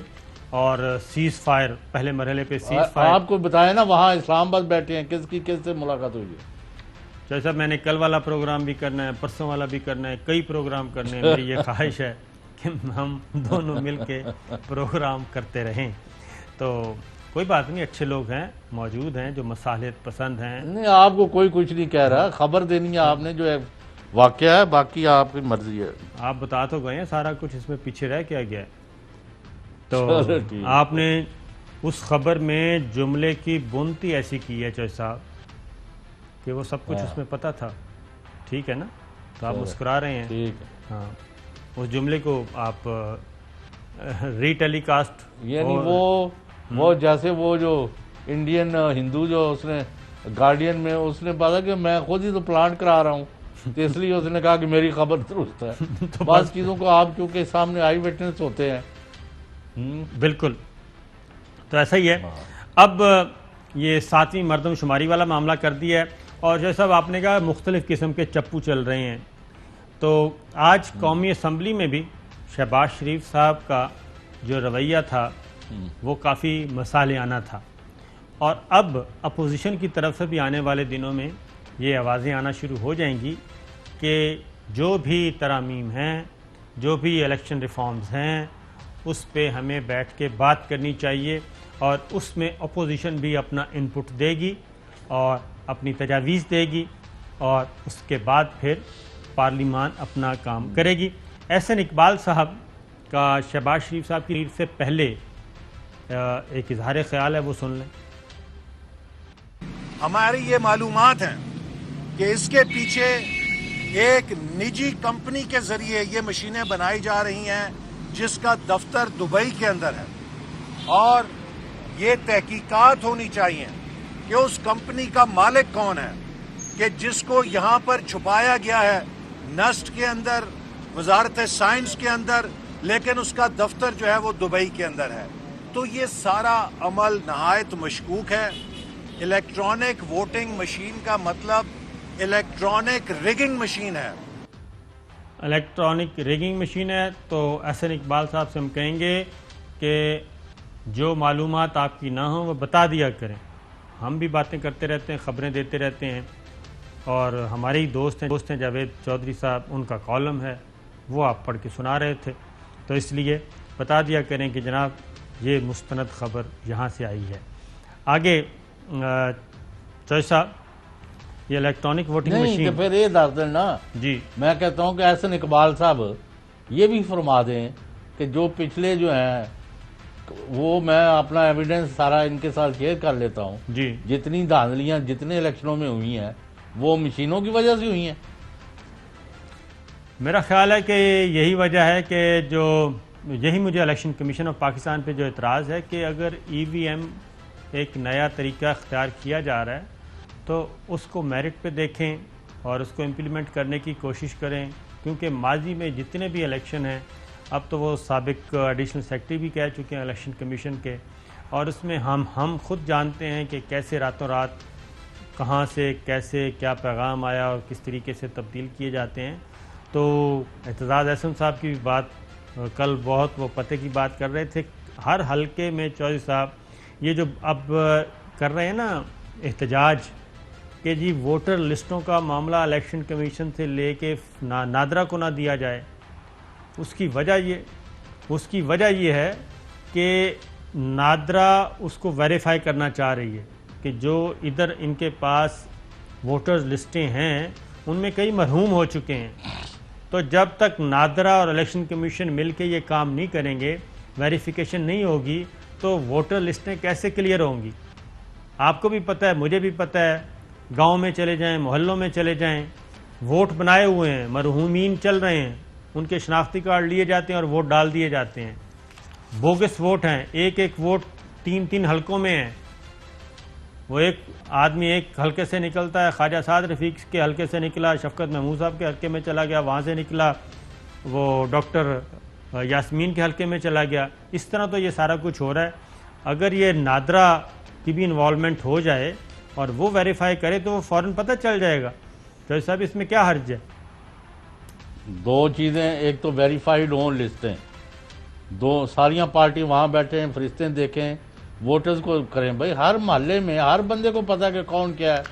اور سیز فائر پہلے مرحلے پہ سیز فائر آپ کو بتائیں نا وہاں اسلام آباد بیٹھے ہیں، کس سے ملاقات ہوئی ہے؟ چوہے صاحب میں نے کل والا پروگرام بھی کرنا ہے، پرسوں والا بھی کرنا ہے، کئی پروگرام کرنے ہیں۔ میری یہ خواہش ہے کہ ہم دونوں مل کے پروگرام کرتے رہیں۔ تو کوئی بات نہیں، اچھے لوگ ہیں موجود ہیں جو مصالحت پسند ہیں۔ نہیں، آپ کو کوئی کچھ نہیں کہہ رہا، خبر دینی ہے آپ نے جو ہے واقعہ ہے، باقی آپ کی مرضی ہے۔ آپ بتا تو گئے ہیں سارا کچھ، اس میں پیچھے رہ کیا گیا ہے؟ تو چلو ٹھیک۔ آپ نے اس خبر میں جملے کی بنتی ایسی کی ہے چوہے صاحب کہ وہ سب کچھ اس میں پتہ تھا، ٹھیک ہے نا؟ تو آپ مسکرا رہے ہیں۔ ٹھیک ہے، ہاں، اس جملے کو آپ ری ٹیلی کاسٹ، یعنی وہ جیسے وہ جو انڈین ہندو جو اس نے گارڈین میں اس نے بتا کہ میں خود ہی تو پلانٹ کرا رہا ہوں، تو اس لیے اس نے کہا کہ میری خبر درست ہے۔ بعض چیزوں کو آپ کیونکہ سامنے آئی وٹنس ہوتے ہیں۔ بالکل، تو ایسا ہی ہے۔ اب یہ 7ویں مردم شماری والا معاملہ کر دیا ہے، اور جیسا آپ نے کہا مختلف قسم کے چپو چل رہے ہیں. تو آج قومی اسمبلی میں بھی شہباز شریف صاحب کا جو رویہ تھا وہ کافی مصالحانہ تھا, اور اب اپوزیشن کی طرف سے بھی آنے والے دنوں میں یہ آوازیں آنا شروع ہو جائیں گی کہ جو بھی ترامیم ہیں, جو بھی الیکشن ریفارمز ہیں, اس پہ ہمیں بیٹھ کے بات کرنی چاہیے, اور اس میں اپوزیشن بھی اپنا انپٹ دے گی اور اپنی تجاویز دے گی, اور اس کے بعد پھر پارلیمان اپنا کام کرے گی. احسن اقبال صاحب کا شہباز شریف صاحب کی لیڈ سے پہلے ایک اظہار خیال ہے, وہ سن لیں. ہماری یہ معلومات ہیں کہ اس کے پیچھے ایک نجی کمپنی کے ذریعے یہ مشینیں بنائی جا رہی ہیں جس کا دفتر دبئی کے اندر ہے, اور یہ تحقیقات ہونی چاہیے کہ اس کمپنی کا مالک کون ہے کہ جس کو یہاں پر چھپایا گیا ہے نسٹ کے اندر, وزارت سائنس کے اندر, لیکن اس کا دفتر جو ہے وہ دبئی کے اندر ہے. تو یہ سارا عمل نہایت مشکوک ہے. الیکٹرانک ووٹنگ مشین کا مطلب الیکٹرانک ریگنگ مشین ہے. الیکٹرانک ریگنگ مشین ہے. تو احسن اقبال صاحب سے ہم کہیں گے کہ جو معلومات آپ کی نہ ہوں وہ بتا دیا کریں. ہم بھی باتیں کرتے رہتے ہیں, خبریں دیتے رہتے ہیں, اور ہمارے ہی دوست ہیں جاوید چودھری صاحب, ان کا کالم ہے وہ آپ پڑھ کے سنا رہے تھے. تو اس لیے بتا دیا کریں کہ جناب یہ مستند خبر یہاں سے آئی ہے. آگے چوہدری صاحب, یہ الیکٹرانک ووٹنگ نہیں مشین, کہ پھر یہ دس دیں نا. جی میں کہتا ہوں کہ احسن اقبال صاحب یہ بھی فرما دیں کہ جو پچھلے جو ہیں وہ میں اپنا ایویڈنس سارا ان کے ساتھ شیئر کر لیتا ہوں. جی جتنی دھاندلیاں جتنے الیکشنوں میں ہوئی ہیں وہ مشینوں کی وجہ سے ہوئی ہیں. میرا خیال ہے کہ یہی وجہ ہے کہ یہی مجھے الیکشن کمیشن آف پاکستان پہ جو اعتراض ہے کہ اگر ای وی ایم ایک نیا طریقہ اختیار کیا جا رہا ہے تو اس کو میرٹ پہ دیکھیں اور اس کو امپلیمنٹ کرنے کی کوشش کریں, کیونکہ ماضی میں جتنے بھی الیکشن ہیں, اب تو وہ سابق ایڈیشنل سیکرٹری بھی کہہ چکے ہیں الیکشن کمیشن کے, اور اس میں ہم خود جانتے ہیں کہ کیسے راتوں رات کہاں سے کیسے کیا پیغام آیا اور کس طریقے سے تبدیل کیے جاتے ہیں. تو اعتزاز احسن صاحب کی بھی بات کل بہت وہ پتے کی بات کر رہے تھے. ہر حلقے میں چودھری صاحب یہ جو اب کر رہے ہیں نا احتجاج کہ جی ووٹر لسٹوں کا معاملہ الیکشن کمیشن سے لے کے نادرا کو نہ دیا جائے, اس کی وجہ یہ ہے کہ نادرا اس کو ویریفائی کرنا چاہ رہی ہے کہ جو ادھر ان کے پاس ووٹرز لسٹیں ہیں ان میں کئی مرحوم ہو چکے ہیں. تو جب تک نادرا اور الیکشن کمیشن مل کے یہ کام نہیں کریں گے, ویریفیکیشن نہیں ہوگی, تو ووٹر لسٹیں کیسے کلیئر ہوں گی؟ آپ کو بھی پتہ ہے, مجھے بھی پتہ ہے, گاؤں میں چلے جائیں, محلوں میں چلے جائیں, ووٹ بنائے ہوئے ہیں, مرحومین چل رہے ہیں, ان کے شناختی کارڈ لیے جاتے ہیں اور ووٹ ڈال دیے جاتے ہیں. بوگس ووٹ ہیں, ایک ووٹ 3 حلقوں میں ہیں. وہ ایک آدمی ایک حلقے سے نکلتا ہے, خواجہ سعد رفیق کے حلقے سے نکلا, شفقت محمود صاحب کے حلقے میں چلا گیا, وہاں سے نکلا وہ ڈاکٹر یاسمین کے حلقے میں چلا گیا. اس طرح تو یہ سارا کچھ ہو رہا ہے. اگر یہ نادرا کی بھی انوالومنٹ ہو جائے اور وہ ویریفائی کرے تو وہ فوراً پتہ چل جائے گا. تو صاحب اس میں کیا حرج ہے؟ دو چیزیں, ایک تو ویریفائیڈ ہوں لسٹیں, ساریاں پارٹی وہاں بیٹھیں, فرشتیں دیکھیں, ووٹرز کو کریں. بھائی ہر محلے میں ہر بندے کو پتا کہ کون کیا ہے,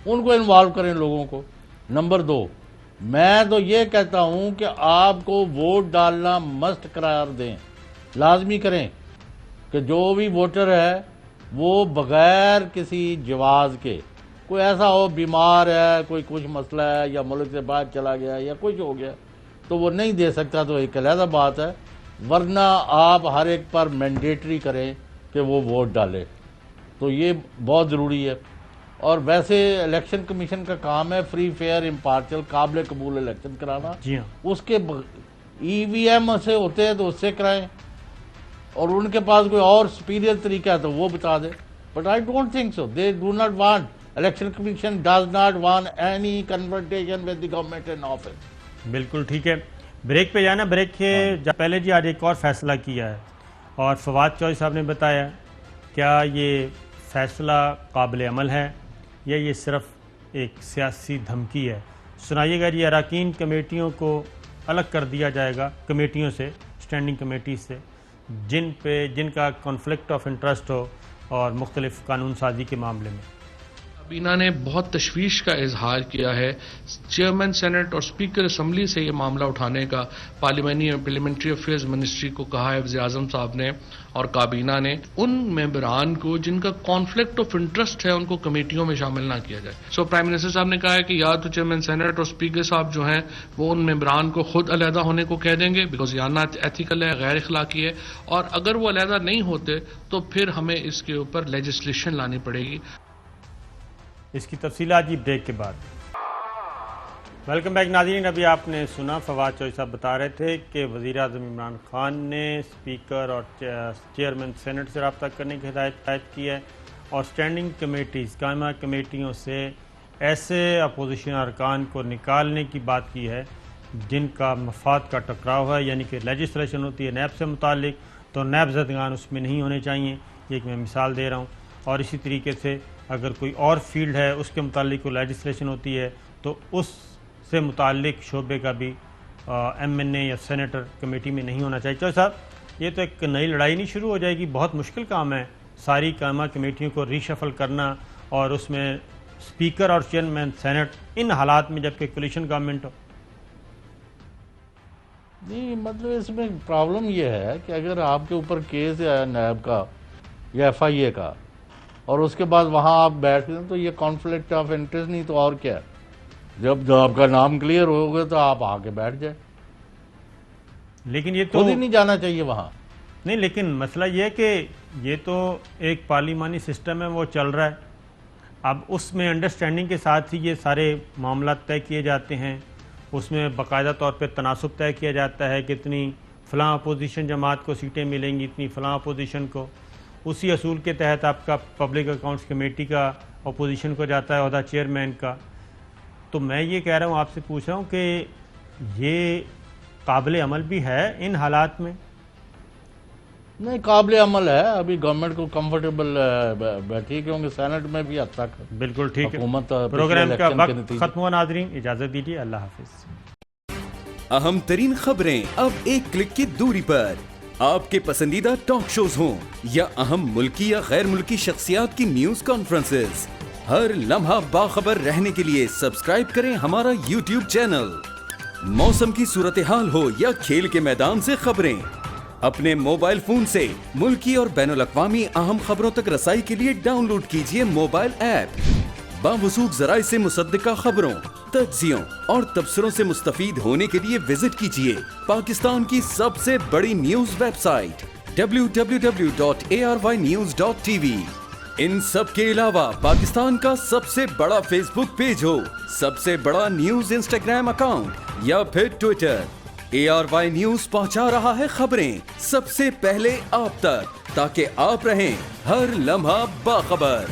ان کو انوالو کریں لوگوں کو. نمبر 2, میں تو یہ کہتا ہوں کہ آپ کو ووٹ ڈالنا مسٹ قرار دیں, لازمی کریں کہ جو بھی ووٹر ہے وہ بغیر کسی جواز کے, کوئی ایسا ہو بیمار ہے, کوئی کچھ مسئلہ ہے, یا ملک سے باہر چلا گیا یا کچھ ہو گیا تو وہ نہیں دے سکتا, تو ایک علیحدہ بات ہے. ورنہ آپ ہر ایک پر مینڈیٹری کریں کہ وہ ووٹ ڈالے, تو یہ بہت ضروری ہے. اور ویسے الیکشن کمیشن کا کام ہے فری فیئر امپارشل قابل قبول الیکشن کرانا. جی ہاں, اس کے ای وی ایم سے ہوتے ہیں تو اس سے کرائیں, اور ان کے پاس کوئی اور سپیریئر طریقہ ہے تو وہ بتا دیں. But I don't think so, they do not want, election commission does not want any confrontation with the government in office. بالکل ٹھیک ہے. بریک پہ جانا, بریک کے پہلے جی آج ایک اور فیصلہ کیا ہے, اور فواد چودھری صاحب نے بتایا کیا یہ فیصلہ قابل عمل ہے. یا یہ صرف ایک سیاسی دھمکی ہے؟ سنائیے گا جی. اراکین کمیٹیوں کو الگ کر دیا جائے گا کمیٹیوں سے، اسٹینڈنگ کمیٹی سے، جن کا کانفلکٹ آف انٹرسٹ ہو اور مختلف قانون سازی کے معاملے میں. کابینہ نے بہت تشویش کا اظہار کیا ہے چیئرمین سینٹ اور اسپیکر اسمبلی سے یہ معاملہ اٹھانے کا. پارلیمانی اور پارلیمنٹری افیئرز منسٹری کو کہا ہے وزیر اعظم صاحب نے اور کابینہ نے ان ممبران کو جن کا کانفلکٹ آف انٹرسٹ ہے ان کو کمیٹیوں میں شامل نہ کیا جائے. سو پرائم منسٹر صاحب نے کہا ہے کہ یا تو چیئرمین سینٹ اور اسپیکر صاحب جو ہیں وہ ان ممبران کو خود علیحدہ ہونے کو کہہ دیں گے بیکاز یہ نا ایتھیکل ہے، غیر اخلاقی ہے، اور اگر وہ علیحدہ نہیں ہوتے تو پھر ہمیں اس کے اوپر لیجسلیشن لانی پڑے گی. اس کی تفصیلات جی بریک کے بعد. ویلکم بیک ناظرین. ابھی آپ نے سنا فواد چوہدری صاحب بتا رہے تھے کہ وزیر اعظم عمران خان نے اسپیکر اور چیئرمین سینٹ سے رابطہ کرنے کی ہدایت کی ہے اور اسٹینڈنگ کمیٹیز، قائمہ کمیٹیوں سے ایسے اپوزیشن ارکان کو نکالنے کی بات کی ہے جن کا مفاد کا ٹکراؤ ہے، یعنی کہ لیجسلیشن ہوتی ہے نیب سے متعلق تو نیب زدگان اس میں نہیں ہونے چاہیے. یہ ایک میں مثال دے رہا ہوں. اور اسی طریقے سے اگر کوئی اور فیلڈ ہے اس کے متعلق کوئی لیجسلیشن ہوتی ہے تو اس سے متعلق شعبے کا بھی ایم این اے یا سینیٹر کمیٹی میں نہیں ہونا چاہیے. چوہدری صاحب، یہ تو ایک نئی لڑائی نہیں شروع ہو جائے گی؟ بہت مشکل کام ہے ساری قائمہ کمیٹیوں کو ریشفل کرنا اور اس میں اسپیکر اور چیئرمین سینٹ ان حالات میں جبکہ کولیشن گورنمنٹ ہو. نہیں، مطلب اس میں پرابلم یہ ہے کہ اگر آپ کے اوپر کیس ہے نیب کا یا ایف آئی اے کا اور اس کے بعد وہاں آپ بیٹھتے ہیں تو یہ کانفلکٹ آف انٹرسٹ نہیں تو اور کیا ہے. جب آپ کا نام کلیئر ہوگا تو آپ آ کے بیٹھ جائیں. لیکن یہ تو خود ہی نہیں جانا چاہیے وہاں. نہیں، لیکن مسئلہ یہ ہے کہ یہ تو ایک پارلیمانی سسٹم ہے، وہ چل رہا ہے. اب اس میں انڈرسٹینڈنگ کے ساتھ ہی یہ سارے معاملات طے کیے جاتے ہیں. اس میں باقاعدہ طور پہ تناسب طے کیا جاتا ہے کہ اتنی فلاں اپوزیشن جماعت کو سیٹیں ملیں گی، اتنی فلاں اپوزیشن کو. اسی اصول کے تحت آپ کا پبلک اکاؤنٹس کمیٹی کا اپوزیشن کو جاتا ہے عہدہ چیئرمین کا. تو میں یہ کہہ رہا ہوں، آپ سے پوچھ رہا ہوں کہ یہ قابل عمل بھی ہے ان حالات میں؟ نہیں، قابل عمل ہے. ابھی گورنمنٹ کو کمفرٹیبل بیٹھی کیونکہ سینٹ میں بھی حد تک بالکل ٹھیک ہے. حکومت پروگرام کا وقت ختم ہوا ناظرین، اجازت دیجیے. اللہ حافظ. اہم ترین خبریں اب ایک کلک کی دوری پر. آپ کے پسندیدہ ٹاک شوز ہوں یا اہم ملکی یا غیر ملکی شخصیات کی نیوز کانفرنسز، ہر لمحہ باخبر رہنے کے لیے سبسکرائب کریں ہمارا یوٹیوب چینل. موسم کی صورتحال ہو یا کھیل کے میدان سے خبریں، اپنے موبائل فون سے ملکی اور بین الاقوامی اہم خبروں تک رسائی کے لیے ڈاؤن لوڈ کیجیے موبائل ایپ. باوثوق ذرائع سے مصدقہ خبروں، تجزیوں اور تبصروں سے مستفید ہونے کے لیے وزٹ کیجیے پاکستان کی سب سے بڑی نیوز ویب سائٹ www.arYnews.tv. ان سب کے علاوہ پاکستان کا سب سے بڑا فیس بک پیج ہو، سب سے بڑا نیوز انسٹاگرام اکاؤنٹ یا پھر ٹویٹر، ARY نیوز پہنچا رہا ہے خبریں سب سے پہلے آپ تک تاکہ آپ رہیں ہر لمحہ باخبر.